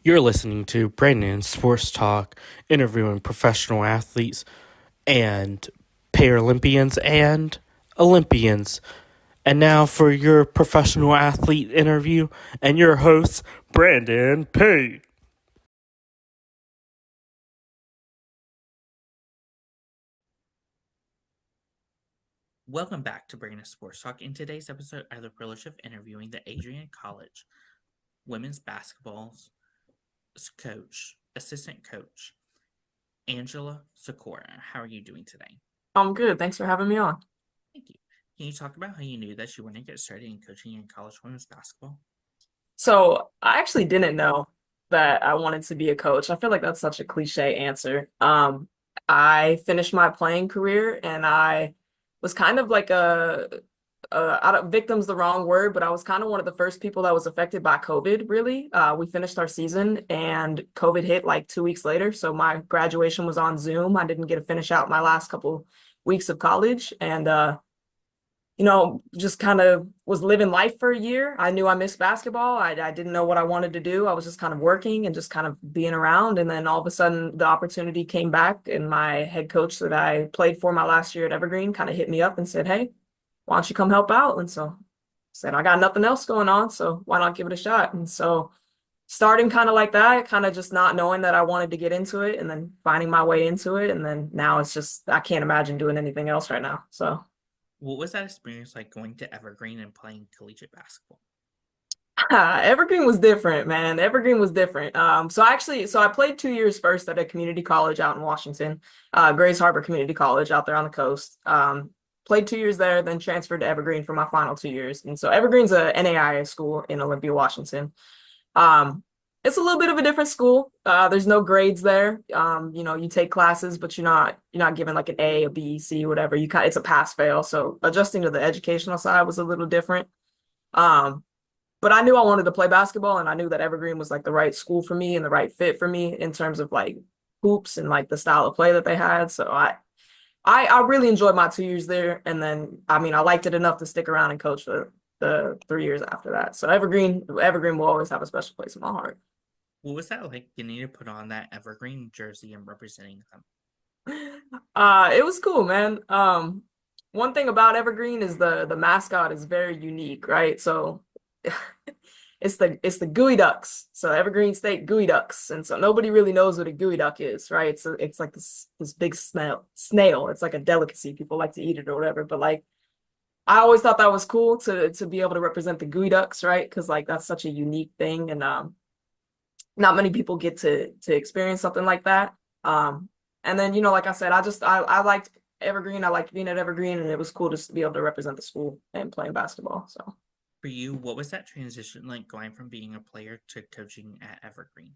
You're listening to Brandon Sports Talk, interviewing professional athletes and Paralympians and Olympians. And now for your professional athlete interview and your host, Brandon P. Welcome back to Brandon Sports Talk. In today's episode, I have the privilege of interviewing the Adrian College women's basketball's coach, assistant coach, Angela Sikora. How are you doing today? I'm good. Thanks for having me on. Thank you. Can you talk about how you knew that you wanted to get started in coaching in college women's basketball? So I actually didn't know that I wanted to be a coach. I feel like that's such a cliche answer. I finished my playing career and I was kind of like I don't, victim's the wrong word, but I was kind of one of the first people that was affected by COVID, really. We finished our season and COVID hit like 2 weeks later. So my graduation was on Zoom. I didn't get to finish out my last couple weeks of college. And just kind of was living life for a year. I knew I missed basketball. I didn't know what I wanted to do. I was just kind of working and just kind of being around. And then all of a sudden, the opportunity came back, and my head coach that I played for my last year at Evergreen kind of hit me up and said, "Hey, why don't you come help out?" And so I said, "I got nothing else going on, so why not give it a shot?" And so starting kind of like that, kind of just not knowing that I wanted to get into it and then finding my way into it. And then now it's just, I can't imagine doing anything else right now. So What was that experience like going to Evergreen and playing collegiate basketball? Evergreen was different, man. Evergreen was different. So I played 2 years first at a community college out in Washington, Grays Harbor Community College out there on the coast. Played 2 years there, then transferred to Evergreen for my final 2 years. And so Evergreen's a NAIA school in Olympia, Washington. Um, it's a little bit of a different school. There's no grades there. You take classes, but you're not given like an A, a B, C, whatever. It's a pass fail. So adjusting to the educational side was a little different. Um, but I knew I wanted to play basketball, and I knew that Evergreen was like the right school for me and the right fit for me in terms of like hoops and like the style of play that they had. So I really enjoyed my 2 years there, and then I mean I liked it enough to stick around and coach for the 3 years after that. So Evergreen will always have a special place in my heart. What was that like getting to put on that Evergreen jersey and representing them? It was cool, man. One thing about Evergreen is the mascot is very unique, right? So it's the gooey ducks. So Evergreen State gooey ducks, and so nobody really knows what a gooey duck is, right? It's like this big snail. It's like a delicacy. People like to eat it or whatever. But like I always thought that was cool to be able to represent the gooey ducks, right? Because like that's such a unique thing, and not many people get to experience something like that. And then like I said, I liked Evergreen. I liked being at Evergreen, and it was cool just to be able to represent the school and playing basketball. So. For you, what was that transition like going from being a player to coaching at Evergreen?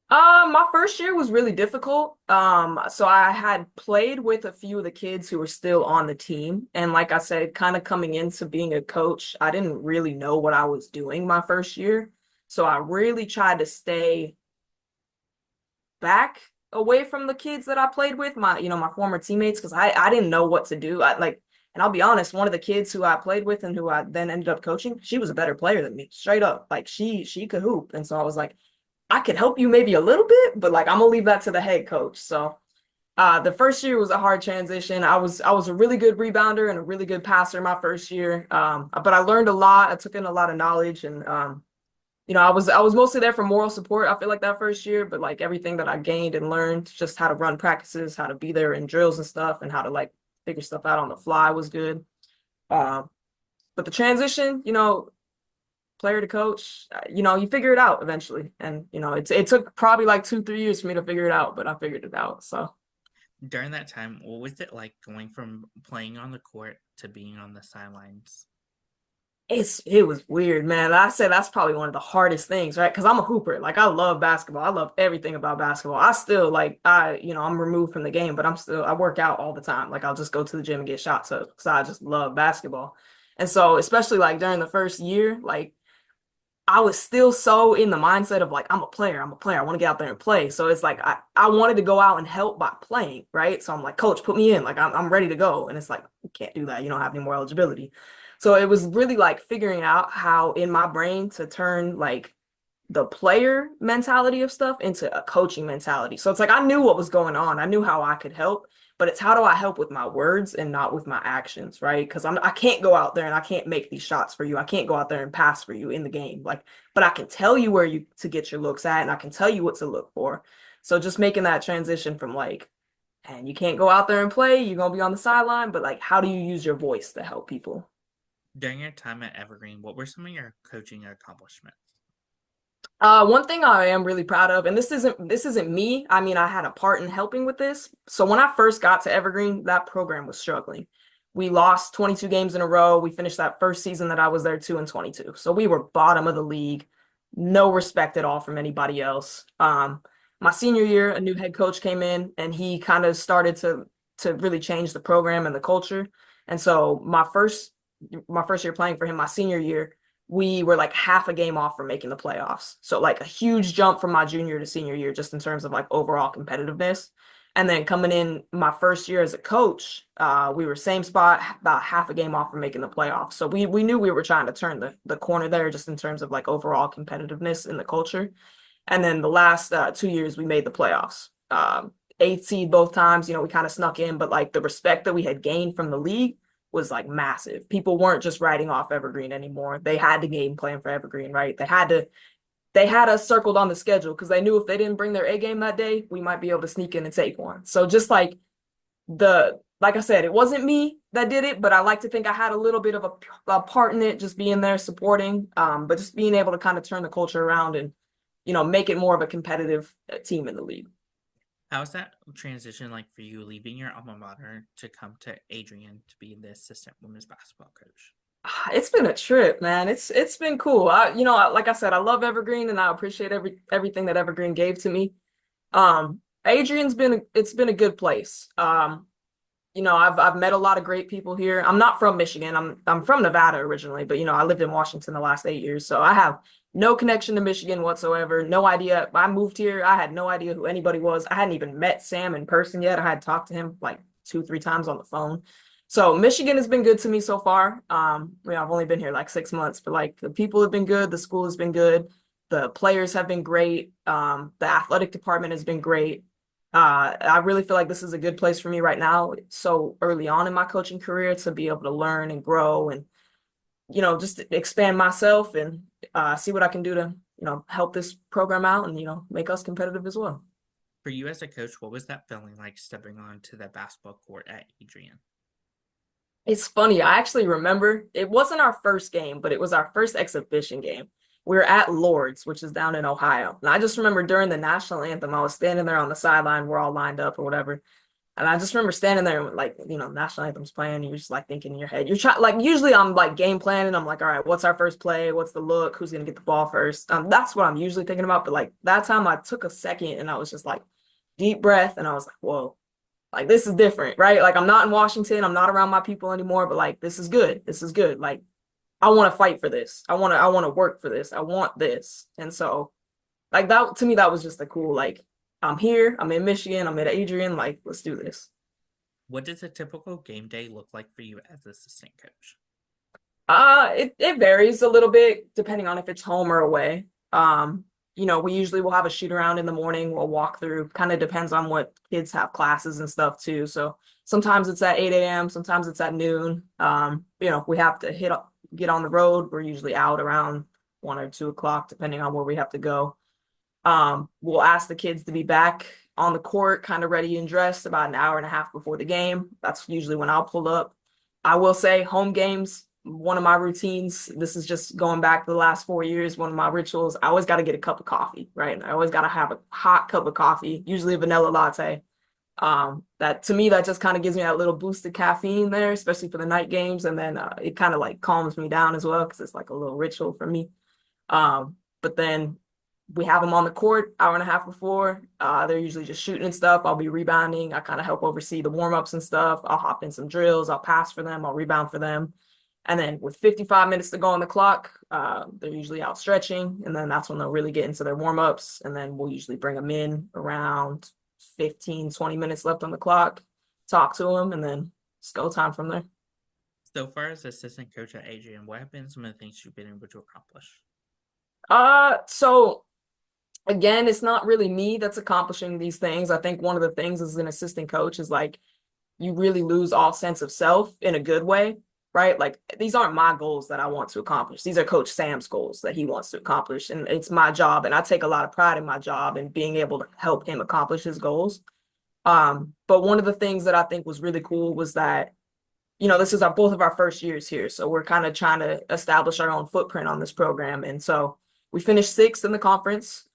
My first year was really difficult. So I had played with a few of the kids who were still on the team. And like I said, kind of coming into being a coach, I didn't really know what I was doing my first year. So I really tried to stay back away from the kids that I played with, my former teammates, because I didn't know what to do. And I'll be honest, one of the kids who I played with and who I then ended up coaching, she was a better player than me, straight up. Like she could hoop. And so I was like, I could help you maybe a little bit, but like I'm gonna leave that to the head coach. So the first year was a hard transition. I was a really good rebounder and a really good passer my first year. But I learned a lot. I took in a lot of knowledge, and I was mostly there for moral support. I feel like that first year, but like everything that I gained and learned, just how to run practices, how to be there in drills and stuff, and how to like figure stuff out on the fly was good. Um, but the transition, player to coach, you figure it out eventually. And, it took probably like 2, 3 years for me to figure it out, but I figured it out. So During that time, what was it like going from playing on the court to being on the sidelines? it was weird, man. I say that's probably one of the hardest things, right? Because I'm a hooper. Like I love basketball. I love everything about basketball. I still like I'm removed from the game, but I work out all the time. Like I'll just go to the gym and get shots up because I just love basketball. And so especially like during the first year, like I was still so in the mindset of like, I'm a player, I'm a player. I want to get out there and play. So it's like I wanted to go out and help by playing, right? So I'm like, coach, put me in. Like I'm ready to go. And it's like, you can't do that. You don't have any more eligibility. So it was really like figuring out how in my brain to turn like the player mentality of stuff into a coaching mentality. So it's like I knew what was going on. I knew how I could help, but it's how do I help with my words and not with my actions, right? Because I can't go out there and I can't make these shots for you. I can't go out there and pass for you in the game. Like, but I can tell you where you to get your looks at and I can tell you what to look for. So just making that transition from like, and you can't go out there and play, you're gonna be on the sideline, but like how do you use your voice to help people? During your time at Evergreen, what were some of your coaching accomplishments? One thing I am really proud of, and this isn't me. I mean, I had a part in helping with this. So when I first got to Evergreen, that program was struggling. We lost 22 games in a row. We finished that first season that I was there 2-22. So we were bottom of the league, no respect at all from anybody else. My senior year, a new head coach came in, and he kind of started to really change the program and the culture. And so my first year playing for him, my senior year we were like half a game off from making the playoffs. So like a huge jump from my junior to senior year, just in terms of like overall competitiveness. And then coming in my first year as a coach, we were same spot, about half a game off from making the playoffs. So we knew we were trying to turn the corner there, just in terms of like overall competitiveness in the culture. And then the last 2 years, we made the playoffs. Eighth seed both times. We kind of snuck in, but like the respect that we had gained from the league was like massive. People weren't just writing off Evergreen anymore. They had the game plan for Evergreen, right? They had us circled on the schedule because they knew if they didn't bring their A game that day, we might be able to sneak in and take one. So just like I said, it wasn't me that did it, but I like to think I had a little bit of a part in it, just being there supporting, but just being able to kind of turn the culture around and make it more of a competitive team in the league. How's that transition like for you leaving your alma mater to come to Adrian to be the assistant women's basketball coach? It's been a trip, man. It's been cool. Like I said, I love Evergreen and I appreciate everything that Evergreen gave to me. Adrian's been a good place. I've met a lot of great people here. I'm not from Michigan. I'm from Nevada originally, but I lived in Washington the last 8 years, so I have no connection to Michigan whatsoever. No idea. I moved here. I had no idea who anybody was. I hadn't even met Sam in person yet. I had talked to him like 2, 3 times on the phone. So Michigan has been good to me so far. I've only been here like 6 months, but like the people have been good. The school has been good. The players have been great. The athletic department has been great. I really feel like this is a good place for me right now, so early on in my coaching career, to be able to learn and grow and, just expand myself and see what I can do to, help this program out and, make us competitive as well. For you as a coach, what was that feeling like stepping onto the basketball court at Adrian? It's funny. I actually remember it wasn't our first game, but it was our first exhibition game. We were at Lord's, which is down in Ohio. And I just remember during the national anthem, I was standing there on the sideline. We're all lined up or whatever. And I just remember standing there and like, national anthem's playing. And you're just like thinking in your head. You're trying, like, usually I'm like game planning. I'm like, all right, what's our first play? What's the look? Who's going to get the ball first? That's what I'm usually thinking about. But like that time I took a second and I was just like, deep breath. And I was like, whoa, like this is different, right? Like I'm not in Washington. I'm not around my people anymore. But like, this is good. This is good. Like, I want to fight for this. I want to work for this. I want this. And so like that to me, that was just a cool, like, I'm here, I'm in Michigan, I'm at Adrian, like, let's do this. What does a typical game day look like for you as assistant coach? It varies a little bit depending on if it's home or away. We usually will have a shoot around in the morning, we'll walk through, kind of depends on what kids have classes and stuff too. So sometimes it's at 8 a.m., sometimes it's at noon. If we have to get on the road, we're usually out around 1 or 2 o'clock, depending on where we have to go. We'll ask the kids to be back on the court, kind of ready and dressed about an hour and a half before the game. That's usually when I'll pull up. I will say home games, one of my routines, this is just going back the last 4 years, one of my rituals, I always got to get a cup of coffee, right? I always got to have a hot cup of coffee, usually a vanilla latte. That to me, that just kind of gives me that little boost of caffeine there, especially for the night games. And then it kind of like calms me down as well because it's like a little ritual for me. But then we have them on the court hour and a half before. They're usually just shooting and stuff. I'll be rebounding. I kind of help oversee the warm-ups and stuff. I'll hop in some drills. I'll pass for them. I'll rebound for them. And then with 55 minutes to go on the clock, they're usually out stretching. And then that's when they'll really get into their warm-ups. And then we'll usually bring them in around 15, 20 minutes left on the clock, talk to them, and then it's go time from there. So far as assistant coach at Adrian, what have been some of the things you've been able to accomplish? So again, it's not really me that's accomplishing these things. I think one of the things as an assistant coach is like you really lose all sense of self in a good way, right? Like these aren't my goals that I want to accomplish. These are Coach Sam's goals that he wants to accomplish. And it's my job. And I take a lot of pride in my job and being able to help him accomplish his goals. But one of the things that I think was really cool was that, this is both of our first years here. So we're kind of trying to establish our own footprint on this program. And so we finished sixth in the conference,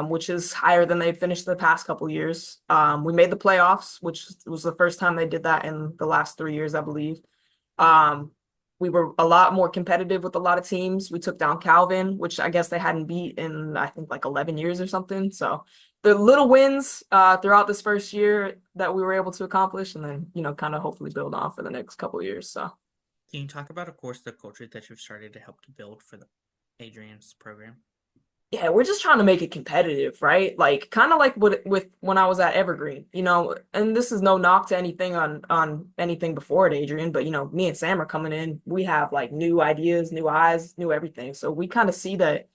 which is higher than they've finished the past couple years. We made the playoffs, which was the first time they did that in the last 3 years, I believe. Um, we were a lot more competitive with a lot of teams. We took down Calvin, which I guess they hadn't beat in, I think, like 11 years or something. So the little wins throughout this first year that we were able to accomplish, and then, kind of hopefully build on for the next couple of years. So. Can you talk about, of course, the culture that you've started to help to build for the Adrian's program? Yeah, we're just trying to make it competitive, right? Like kind of like with when I was at Evergreen, and this is no knock to anything on anything before it, Adrian, but me and Sam are coming in. We have like new ideas, new eyes, new everything. So we kind of see that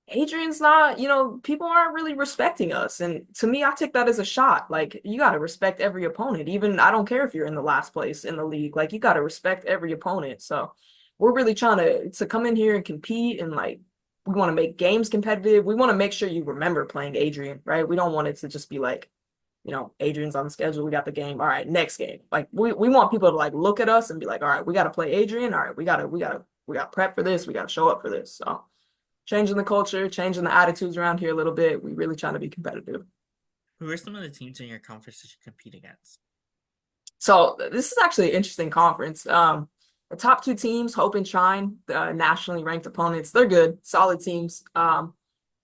Adrian's not, people aren't really respecting us. And to me, I take that as a shot. Like you got to respect every opponent. Even I don't care if you're in the last place in the league. Like you got to respect every opponent. So we're really trying to come in here and compete and like we want to make games competitive. We want to make sure you remember playing Adrian, right? We don't want it to just be like, Adrian's on the schedule. We got the game. All right, next game. Like we want people to like look at us and be like, all right, we got to play Adrian. All right, we got to prep for this. We got to show up for this. So changing the culture, changing the attitudes around here a little bit. We really trying to be competitive. Who are some of the teams in your conference that you compete against? So this is actually an interesting conference. The top two teams, Hope and Shine, the nationally ranked opponents, they're good, solid teams.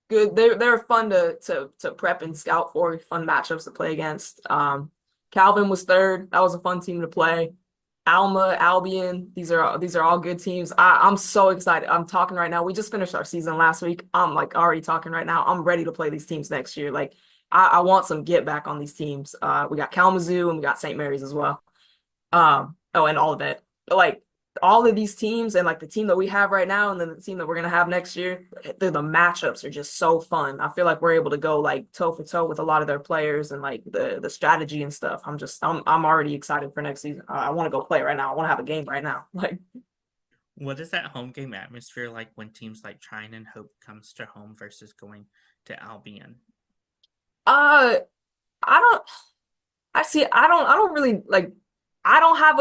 Good. They're fun to prep and scout for, fun matchups to play against. Calvin was third. That was a fun team to play. Alma, Albion, these are all good teams. I'm so excited. I'm talking right now. We just finished our season last week. I'm like already talking right now. I'm ready to play these teams next year. Like I want some get back on these teams. We got Kalamazoo and we got St. Mary's as well. And all of that. Like all of these teams and like the team that we have right now and then the team that we're gonna have next year, the matchups are just so fun. I feel like we're able to go like toe for toe with a lot of their players and like the strategy and stuff. I'm already excited for next season. I want to go play right now. I want to have a game right now. Like What is that home game atmosphere like when teams like Trine and Hope comes to home versus going to Albion? uh I don't I don't really like I don't have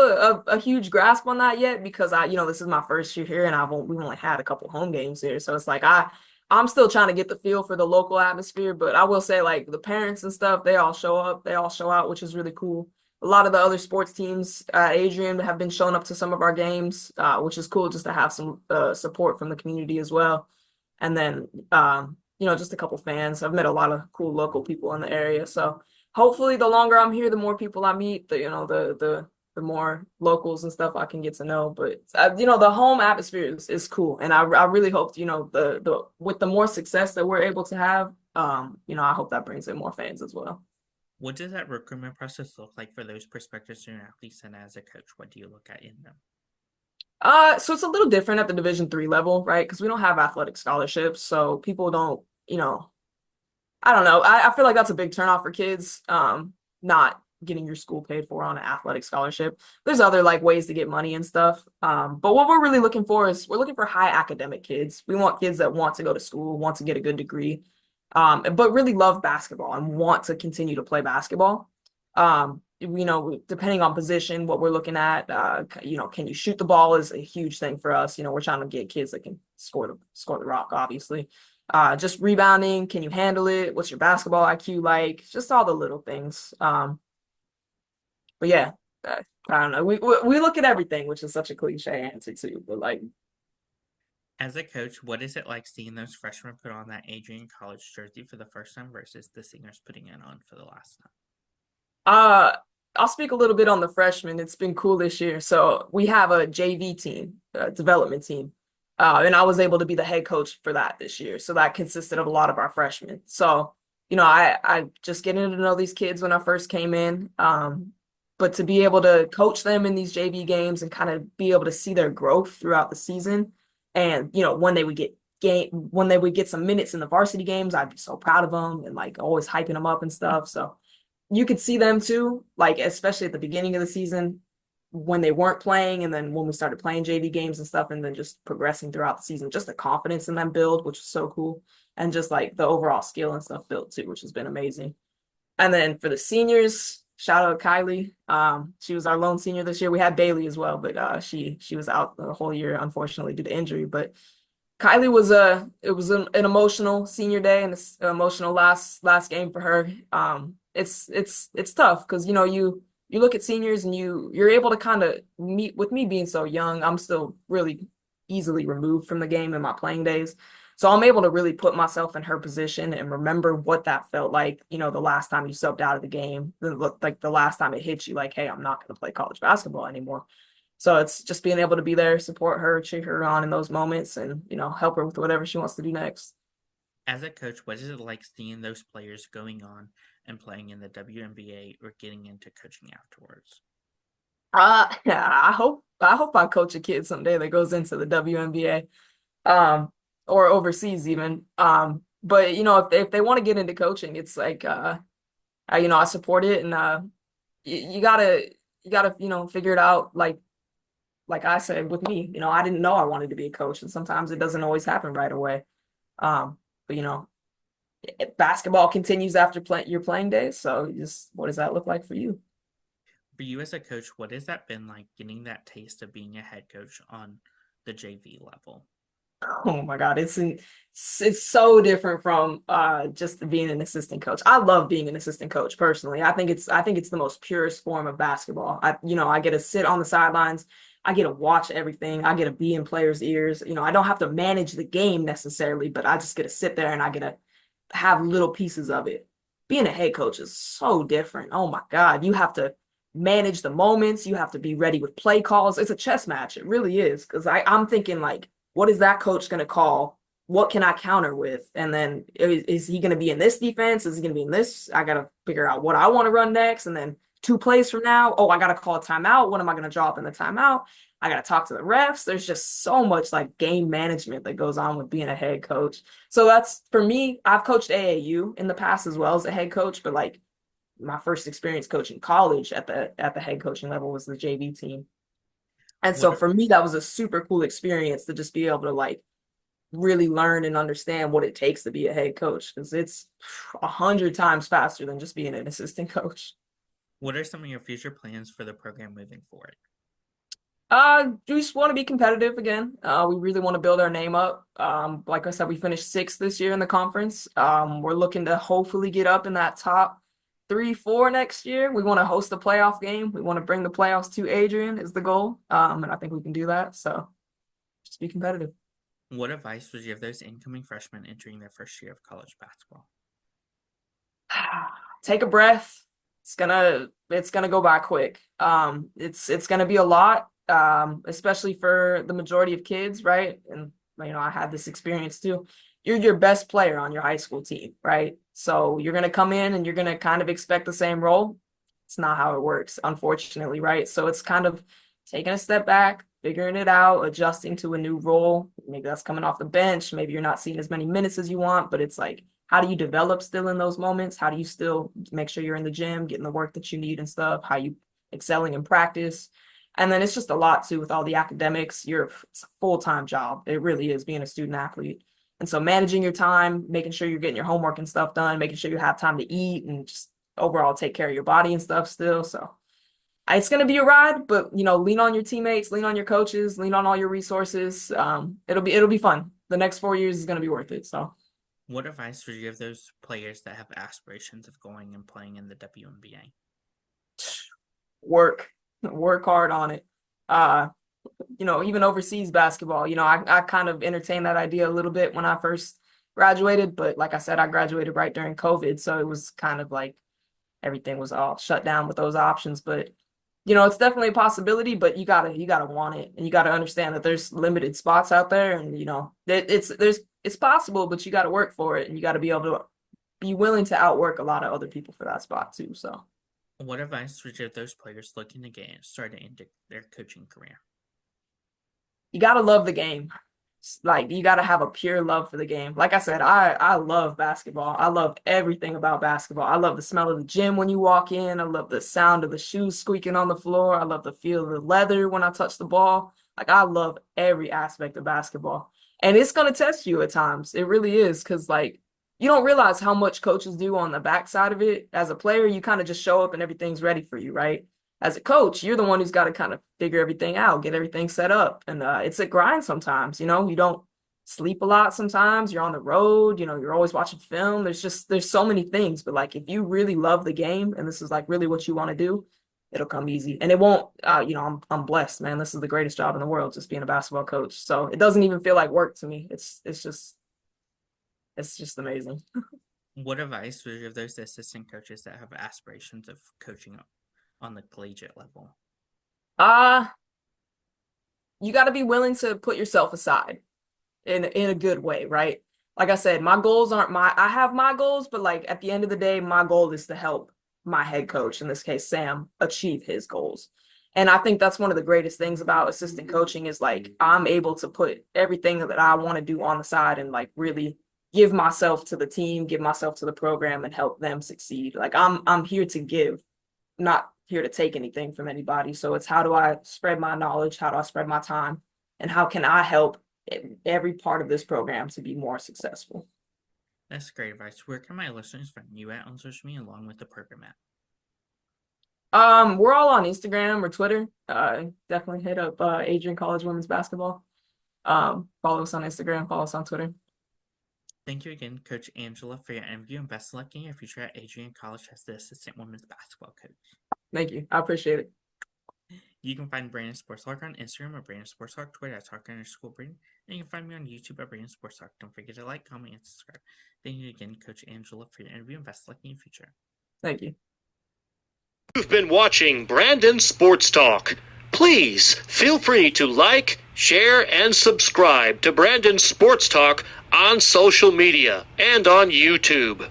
a huge grasp on that yet because this is my first year here and we've only had a couple home games here. So it's like I'm still trying to get the feel for the local atmosphere, but I will say like the parents and stuff, they all show up, they all show out, which is really cool. A lot of the other sports teams, Adrian, have been showing up to some of our games, which is cool just to have some support from the community as well. And then just a couple fans. I've met a lot of cool local people in the area. So hopefully the longer I'm here, the more people I meet, the more locals and stuff I can get to know. But the home atmosphere is cool, and I really hope the with the more success that we're able to have, I hope that brings in more fans as well. What does that recruitment process look like for those prospective student athletes, and as a coach, what do you look at in them? So it's a little different at the Division III level, right? Because we don't have athletic scholarships, so people don't, I don't know. I feel like that's a big turnoff for kids. Not getting your school paid for on an athletic scholarship. There's other like ways to get money and stuff. But what we're really looking for is we're looking for high academic kids. We want kids that want to go to school, want to get a good degree, but really love basketball and want to continue to play basketball. Depending on position, what we're looking at, can you shoot the ball is a huge thing for us. We're trying to get kids that can score the rock, obviously. Just rebounding, can you handle it? What's your basketball IQ like? Just all the little things. But yeah, I don't know. We look at everything, which is such a cliche answer too. But like, As a coach, what is it like seeing those freshmen put on that Adrian College jersey for the first time versus the seniors putting it on for the last time? I'll speak a little bit on the freshmen. It's been cool this year. So we have a JV team, a development team. And I was able to be the head coach for that this year. So that consisted of a lot of our freshmen. So, I just getting to know these kids when I first came in. But to be able to coach them in these JV games and kind of be able to see their growth throughout the season and, when they would get when they would get some minutes in the varsity games, I'd be so proud of them and like always hyping them up and stuff. So you could see them too, like especially at the beginning of the season when they weren't playing, and then when we started playing JV games and stuff, and then just progressing throughout the season, just the confidence in them build, which was so cool, and just like the overall skill and stuff built too, which has been amazing. And then for the seniors, shout out Kylie. She was our lone senior this year. We had Bailey as well, but she was out the whole year, unfortunately, due to injury. But Kylie was an emotional senior day and an emotional last game for her. It's tough because you look at seniors and you're able to kind of meet with me being so young. I'm still really easily removed from the game in my playing days. So I'm able to really put myself in her position and remember what that felt like, the last time you subbed out of the game, like the last time it hit you like, hey, I'm not going to play college basketball anymore. So it's just being able to be there, support her, cheer her on in those moments, and help her with whatever she wants to do next. As a coach, what is it like seeing those players going on and playing in the WNBA or getting into coaching afterwards? Yeah, I hope I coach a kid someday that goes into the WNBA, or overseas even. But if they want to get into coaching, it's like I support it, and you gotta figure it out like I said with me. I didn't know I wanted to be a coach, and sometimes it doesn't always happen right away. But basketball continues after your playing days. So just what does that look like for you? For you as a coach, what has that been like getting that taste of being a head coach on the JV level? Oh my God, it's so different from just being an assistant coach. I love being an assistant coach personally. I think it's the most purest form of basketball. I get to sit on the sidelines. I get to watch everything. I get to be in players' ears. I don't have to manage the game necessarily, but I just get to sit there and I get to have little pieces of it. Being a head coach is so different. Oh my God, you have to manage the moments. You have to be ready with play calls. It's a chess match. It really is. Because I'm thinking like, what is that coach going to call? What can I counter with? And then is he going to be in this defense? Is he going to be in this? I got to figure out what I want to run next. And then 2 plays from now, oh, I got to call a timeout. What am I going to drop in the timeout? I got to talk to the refs. There's just so much like game management that goes on with being a head coach. So that's for me. I've coached AAU in the past as well as a head coach, but like my first experience coaching college at the head coaching level was the JV team. And What so are, for me, that was a super cool experience to just be able to like really learn and understand what it takes to be a head coach because it's 100 times faster than just being an assistant coach. what are some of your future plans for the program moving forward? We just want to be competitive again. We really want to build our name up. Like I said, we finished sixth this year in the conference. We're looking to hopefully get up in that top 3, 4 next year. We want to host a playoff game. We want to bring the playoffs to Adrian is the goal. And I think we can do that. So just be competitive. What advice would you give those incoming freshmen entering their first year of college basketball? Take a breath. It's gonna go by quick. It's gonna be a lot, especially for the majority of kids, right? And I had this experience too. You're your best player on your high school team, right? So you're gonna come in and you're gonna kind of expect the same role. It's not how it works, unfortunately, right? So it's kind of taking a step back, figuring it out, adjusting to a new role. Maybe that's coming off the bench. Maybe you're not seeing as many minutes as you want, but it's like, how do you develop still in those moments? How do you still make sure you're in the gym, getting the work that you need and stuff? How you excelling in practice? And then it's just a lot too with all the academics. It's a full-time job. It really is being a student athlete. And so managing your time, making sure you're getting your homework and stuff done, making sure you have time to eat and just overall take care of your body and stuff still. So it's going to be a ride, but lean on your teammates, lean on your coaches, lean on all your resources. It'll be fun. The next 4 years is going to be worth it. So What advice would you give those players that have aspirations of going and playing in the WNBA? work hard on it. Uh, even overseas basketball, I kind of entertained that idea a little bit when I first graduated, but like I said, I graduated right during COVID, so it was kind of like everything was all shut down with those options. But it's definitely a possibility, but you gotta want it, and you gotta understand that there's limited spots out there, and it's possible, but you gotta work for it, and you gotta be able to be willing to outwork a lot of other people for that spot too. So What advice would you give those players looking to get started into their coaching career? you gotta love the game. Like you got to have a pure love for the game. Like I said, I love basketball. I love everything about basketball. I love the smell of the gym when you walk in. I love the sound of the shoes squeaking on the floor. I love the feel of the leather when I touch the ball. Like I love every aspect of basketball. And it's going to test you at times. It really is because like you don't realize how much coaches do on the backside of it. As a player, you kind of just show up and everything's ready for you, right? As a coach, you're the one who's got to kind of figure everything out, get everything set up. And it's a grind sometimes, you know, you don't sleep a lot sometimes, you're on the road, you know, you're always watching film. There's so many things. But like if you really love the game and this is like really what you want to do, it'll come easy. And it won't, you know, I'm blessed, man. This is the greatest job in the world, just being a basketball coach. So it doesn't even feel like work to me. It's just amazing. What advice would you give those assistant coaches that have aspirations of coaching on the collegiate level? You got to be willing to put yourself aside in a good way, right? Like I said, my goals aren't I have my goals, but like at the end of the day, my goal is to help my head coach, in this case, Sam, achieve his goals. And I think that's one of the greatest things about assistant coaching is like I'm able to put everything that I want to do on the side and like really give myself to the team, give myself to the program and help them succeed. Like I'm here to give, not here to take anything from anybody. So it's how do I spread my knowledge? How do I spread my time? And how can I help every part of this program to be more successful? That's great advice. Where can my listeners find you at on social media along with the program at? We're all on Instagram or Twitter. Definitely hit up Adrian College Women's Basketball. Follow us on Instagram, follow us on Twitter. Thank you again, Coach Angela, for your interview, and best of luck in your future at Adrian College as the assistant women's basketball coach. Thank you. I appreciate it. You can find Brandon Sports Talk on Instagram at Brandon Sports Talk, Twitter at Talk_Brandon, and you can find me on YouTube at Brandon Sports Talk. Don't forget to like, comment, and subscribe. Thank you again, Coach Angela, for your interview, and best of luck in your future. Thank you. You've been watching Brandon Sports Talk. Please feel free to like, share, and subscribe to Brandon Sports Talk on social media and on YouTube.